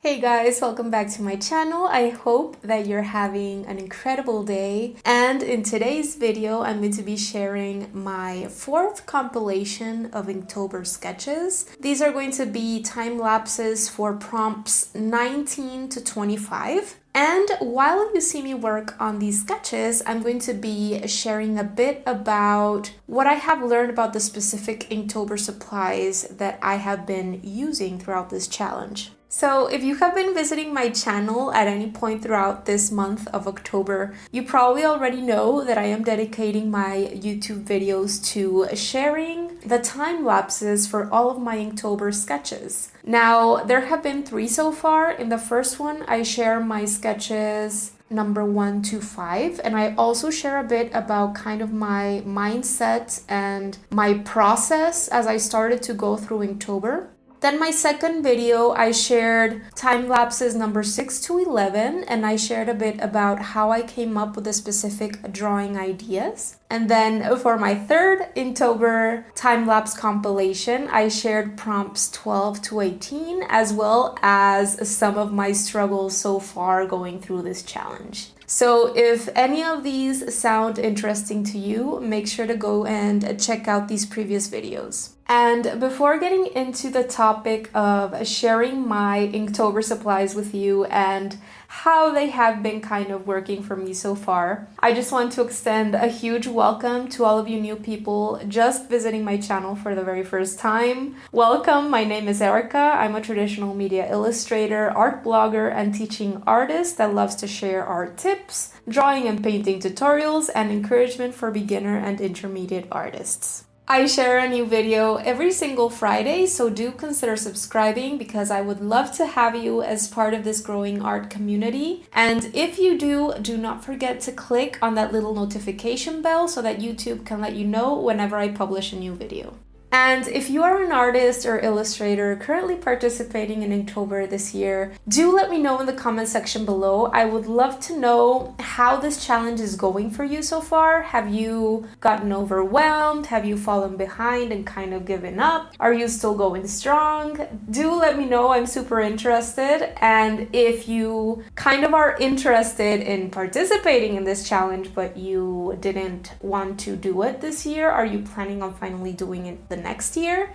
Hey guys, welcome back to my channel. I hope that you're having an incredible day. And in today's video, I'm going to be sharing my fourth compilation of Inktober sketches. These are going to be time lapses for prompts 19 to 25. And while you see me work on these sketches, I'm going to be sharing a bit about what I have learned about the specific Inktober supplies that I have been using throughout this challenge. So if you have been visiting my channel at any point throughout this month of October, you probably already know that I am dedicating my YouTube videos to sharing the time lapses for all of my Inktober sketches. Now, there have been 3 so far. In the first one, I share my sketches number 1 to 5, and I also share a bit about kind of my mindset and my process as I started to go through Inktober. Then my second video, I shared time lapses number 6 to 11, and I shared a bit about how I came up with the specific drawing ideas. And then for my third Inktober time-lapse compilation, I shared prompts 12 to 18, as well as some of my struggles so far going through this challenge. So if any of these sound interesting to you, make sure to go and check out these previous videos. And before getting into the topic of sharing my Inktober supplies with you and how they have been kind of working for me so far, I just want to extend a huge welcome to all of you new people just visiting my channel for the very first time. Welcome, my name is Erica. I'm a traditional media illustrator, art blogger, and teaching artist that loves to share art tips, drawing and painting tutorials, and encouragement for beginner and intermediate artists. I share a new video every single Friday, so do consider subscribing because I would love to have you as part of this growing art community. And if you do not forget to click on that little notification bell so that YouTube can let you know whenever I publish a new video. And if you are an artist or illustrator currently participating in Inktober this year, do let me know in the comment section below. I would love to know how this challenge is going for you so far. Have you gotten overwhelmed? Have you fallen behind and kind of given up? Are you still going strong? Do let me know. I'm super interested. And if you kind of are interested in participating in this challenge, but you didn't want to do it this year, are you planning on finally doing it the next year?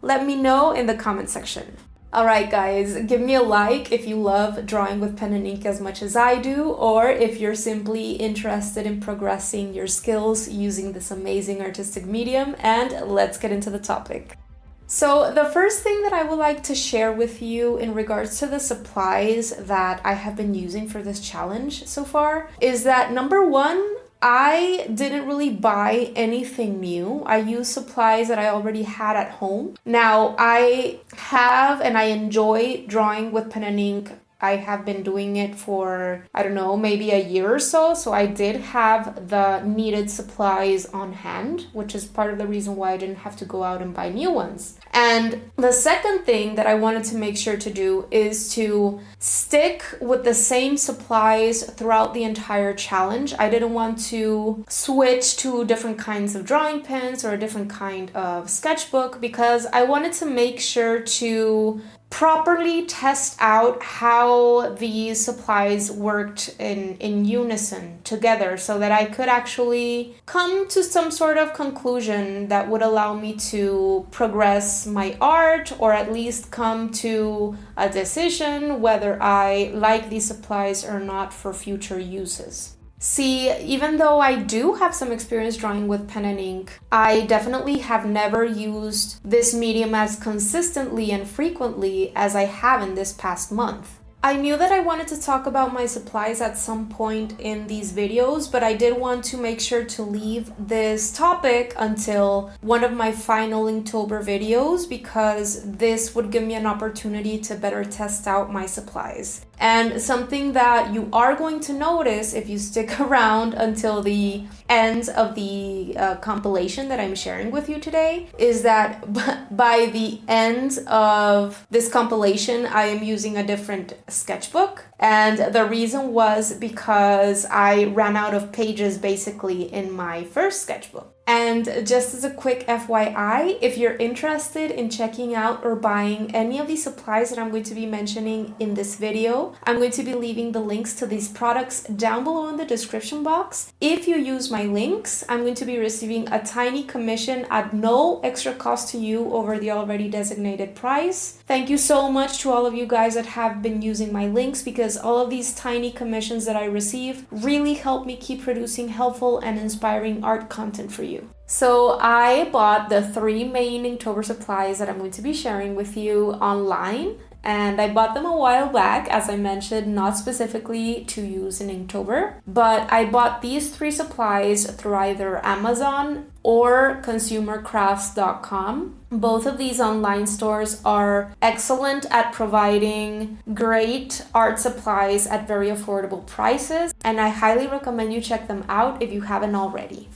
Let me know in the comment section. Alright guys, give me a like if you love drawing with pen and ink as much as I do, or if you're simply interested in progressing your skills using this amazing artistic medium, and let's get into the topic. So the first thing that I would like to share with you in regards to the supplies that I have been using for this challenge so far is that number 1, I didn't really buy anything new. I used supplies that I already had at home. Now, I have and I enjoy drawing with pen and ink. I have been doing it for, I don't know, maybe a year or so. So I did have the needed supplies on hand, which is part of the reason why I didn't have to go out and buy new ones. And the second thing that I wanted to make sure to do is to stick with the same supplies throughout the entire challenge. I didn't want to switch to different kinds of drawing pens or a different kind of sketchbook because I wanted to make sure to properly test out how these supplies worked in unison together so that I could actually come to some sort of conclusion that would allow me to progress my art, or at least come to a decision whether I like these supplies or not for future uses. See, even though I do have some experience drawing with pen and ink, I definitely have never used this medium as consistently and frequently as I have in this past month. I knew that I wanted to talk about my supplies at some point in these videos, but I did want to make sure to leave this topic until one of my final Inktober videos because this would give me an opportunity to better test out my supplies. And something that you are going to notice if you stick around until the end of the compilation that I'm sharing with you today is that by the end of this compilation, I am using a different sketchbook. And the reason was because I ran out of pages basically in my first sketchbook. And just as a quick FYI, if you're interested in checking out or buying any of these supplies that I'm going to be mentioning in this video, I'm going to be leaving the links to these products down below in the description box. If you use my links, I'm going to be receiving a tiny commission at no extra cost to you over the already designated price. Thank you so much to all of you guys that have been using my links, because all of these tiny commissions that I receive really help me keep producing helpful and inspiring art content for you. So I bought the 3 main Inktober supplies that I'm going to be sharing with you online, and I bought them a while back, as I mentioned, not specifically to use in Inktober, but I bought these 3 supplies through either Amazon or consumercrafts.com. Both of these online stores are excellent at providing great art supplies at very affordable prices, and I highly recommend you check them out if you haven't already.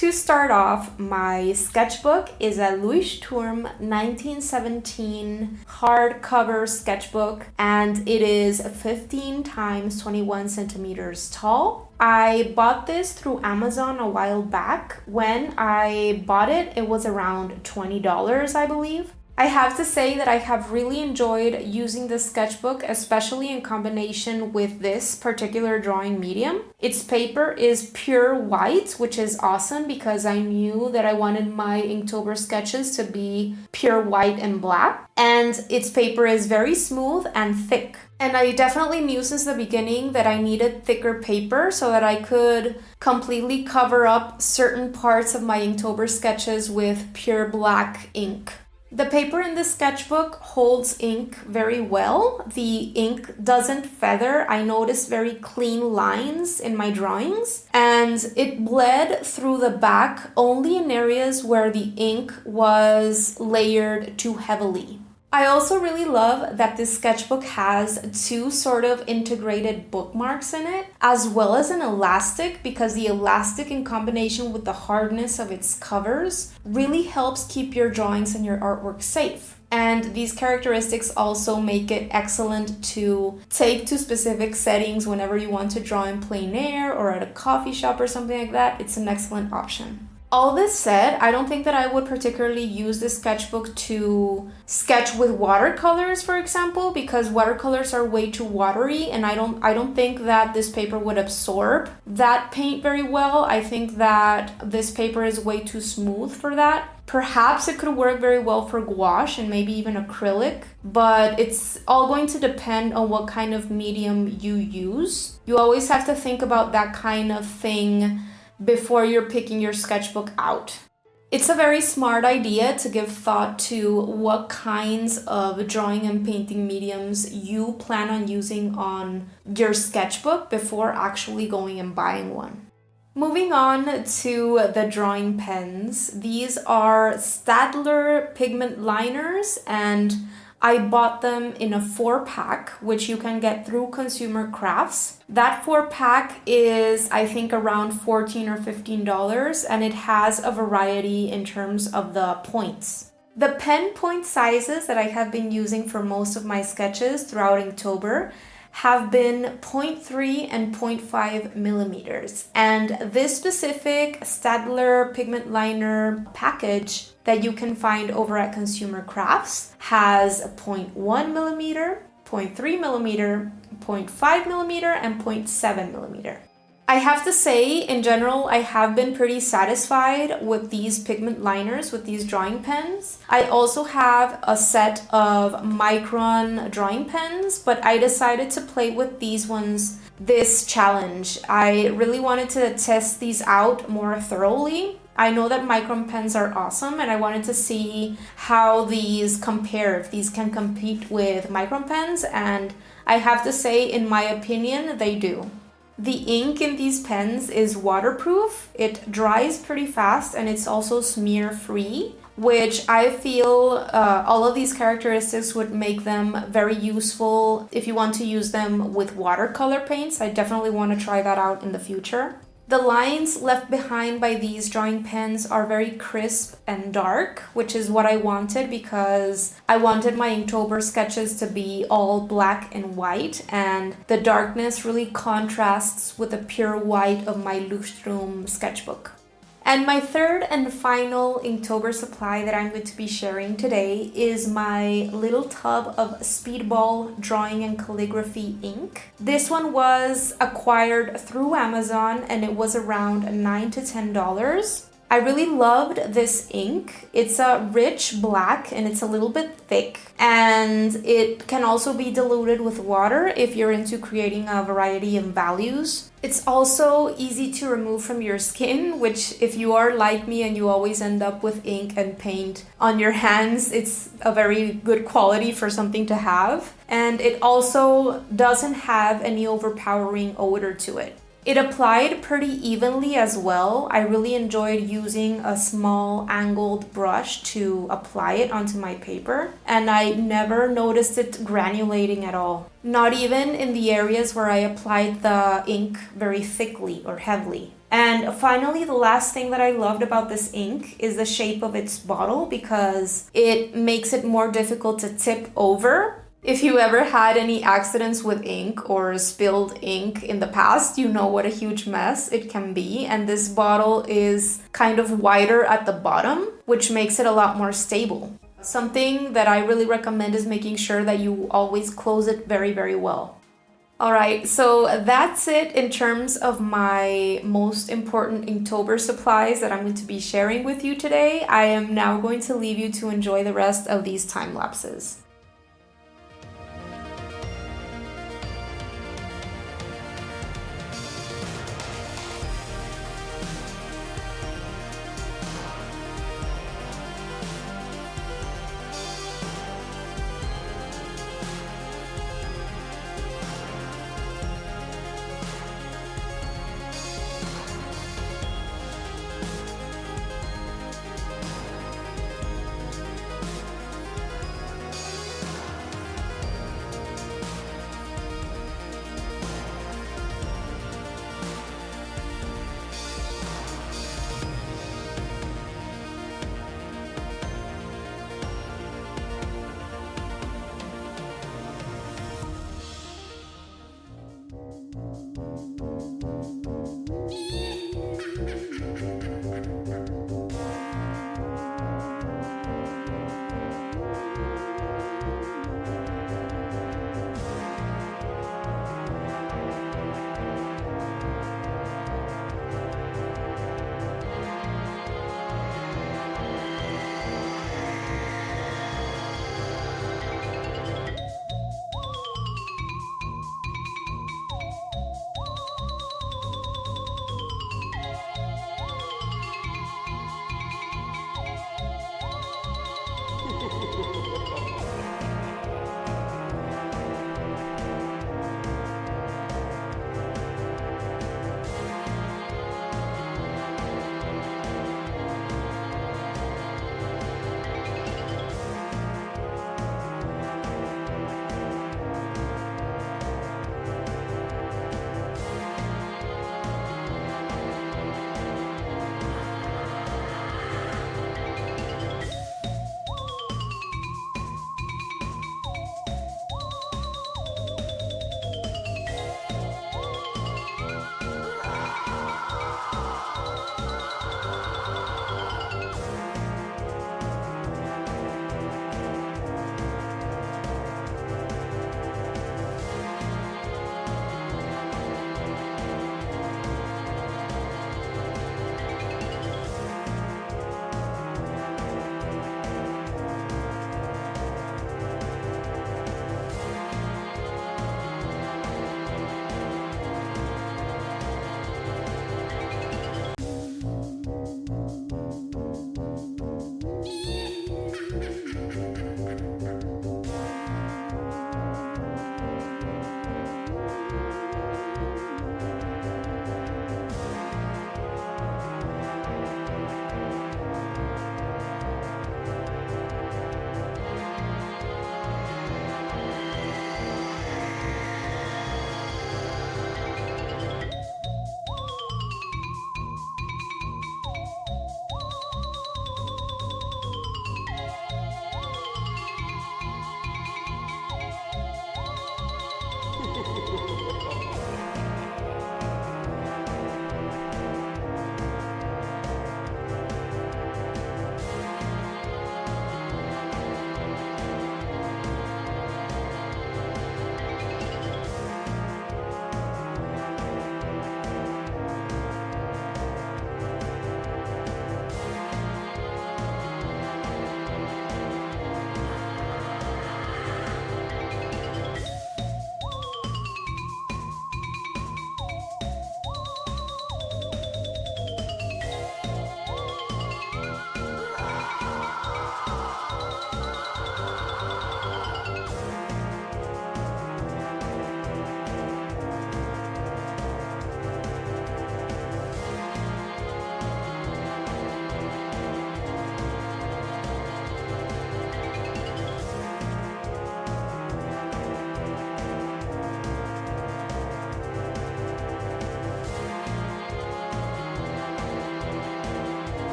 To start off, my sketchbook is a LEUCHTTURM 1917 hardcover sketchbook, and it is 15 times 21 centimeters tall. I bought this through Amazon a while back. When I bought it, it was around $20, I believe. I have to say that I have really enjoyed using this sketchbook, especially in combination with this particular drawing medium. Its paper is pure white, which is awesome because I knew that I wanted my Inktober sketches to be pure white and black. And its paper is very smooth and thick. And I definitely knew since the beginning that I needed thicker paper so that I could completely cover up certain parts of my Inktober sketches with pure black ink. The paper in this sketchbook holds ink very well. The ink doesn't feather. I noticed very clean lines in my drawings, and it bled through the back only in areas where the ink was layered too heavily. I also really love that this sketchbook has 2 sort of integrated bookmarks in it, as well as an elastic, because the elastic in combination with the hardness of its covers really helps keep your drawings and your artwork safe. And these characteristics also make it excellent to take to specific settings whenever you want to draw in plein air or at a coffee shop or something like that. It's an excellent option. All this said, I don't think that I would particularly use this sketchbook to sketch with watercolors, for example, because watercolors are way too watery, and I don't think that this paper would absorb that paint very well. I think that this paper is way too smooth for that. Perhaps it could work very well for gouache and maybe even acrylic, but it's all going to depend on what kind of medium you use. You always have to think about that kind of thing before you're picking your sketchbook out. It's a very smart idea to give thought to what kinds of drawing and painting mediums you plan on using on your sketchbook before actually going and buying one. Moving on to the drawing pens. These are Staedtler Pigment Liners, and I bought them in a 4-pack, which you can get through Consumer Crafts. That 4-pack is, I think, around $14 or $15, and it has a variety in terms of the points. The pen point sizes that I have been using for most of my sketches throughout Inktober have been 0.3 and 0.5 millimeters. And this specific Staedtler Pigment Liner package that you can find over at Consumer Crafts has 0.1 millimeter, 0.3 millimeter, 0.5 millimeter, and 0.7 millimeter. I have to say, in general, I have been pretty satisfied with these pigment liners, with these drawing pens. I also have a set of Micron drawing pens, but I decided to play with these ones this challenge. I really wanted to test these out more thoroughly. I know that Micron pens are awesome, and I wanted to see how these compare, if these can compete with Micron pens, and I have to say, in my opinion, they do. The ink in these pens is waterproof, it dries pretty fast, and it's also smear-free, which I feel all of these characteristics would make them very useful if you want to use them with watercolor paints. I definitely want to try that out in the future. The lines left behind by these drawing pens are very crisp and dark, which is what I wanted because I wanted my Inktober sketches to be all black and white, and the darkness really contrasts with the pure white of my LEUCHTTURM sketchbook. And my third and final Inktober supply that I'm going to be sharing today is my little tub of Speedball drawing and calligraphy ink. This one was acquired through Amazon and it was around $9 to $10. I really loved this ink. It's a rich black and it's a little bit thick, and it can also be diluted with water if you're into creating a variety of values. It's also easy to remove from your skin, which if you are like me and you always end up with ink and paint on your hands, it's a very good quality for something to have. And it also doesn't have any overpowering odor to it. It applied pretty evenly as well. I really enjoyed using a small angled brush to apply it onto my paper, and I never noticed it granulating at all. Not even in the areas where I applied the ink very thickly or heavily. And finally, the last thing that I loved about this ink is the shape of its bottle, because it makes it more difficult to tip over. If you ever had any accidents with ink or spilled ink in the past, you know what a huge mess it can be. And this bottle is kind of wider at the bottom, which makes it a lot more stable. Something that I really recommend is making sure that you always close it very, very well. Alright, so that's it in terms of my most important Inktober supplies that I'm going to be sharing with you today. I am now going to leave you to enjoy the rest of these time lapses.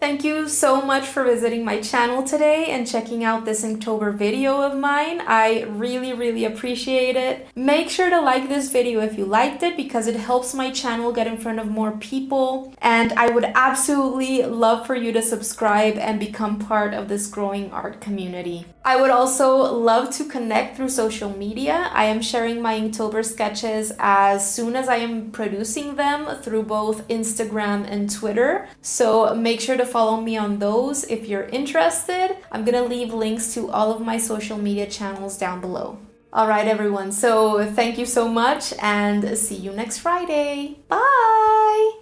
Thank you so much for visiting my channel today and checking out this Inktober video of mine. I really appreciate it. Make sure to like this video if you liked it because it helps my channel get in front of more people. And I would absolutely love for you to subscribe and become part of this growing art community. I would also love to connect through social media. I am sharing my Inktober sketches as soon as I am producing them through both Instagram and Twitter. So make sure to follow me on those if you're interested. I'm gonna leave links to all of my social media channels down below. All right, everyone. So thank you so much and see you next Friday. Bye!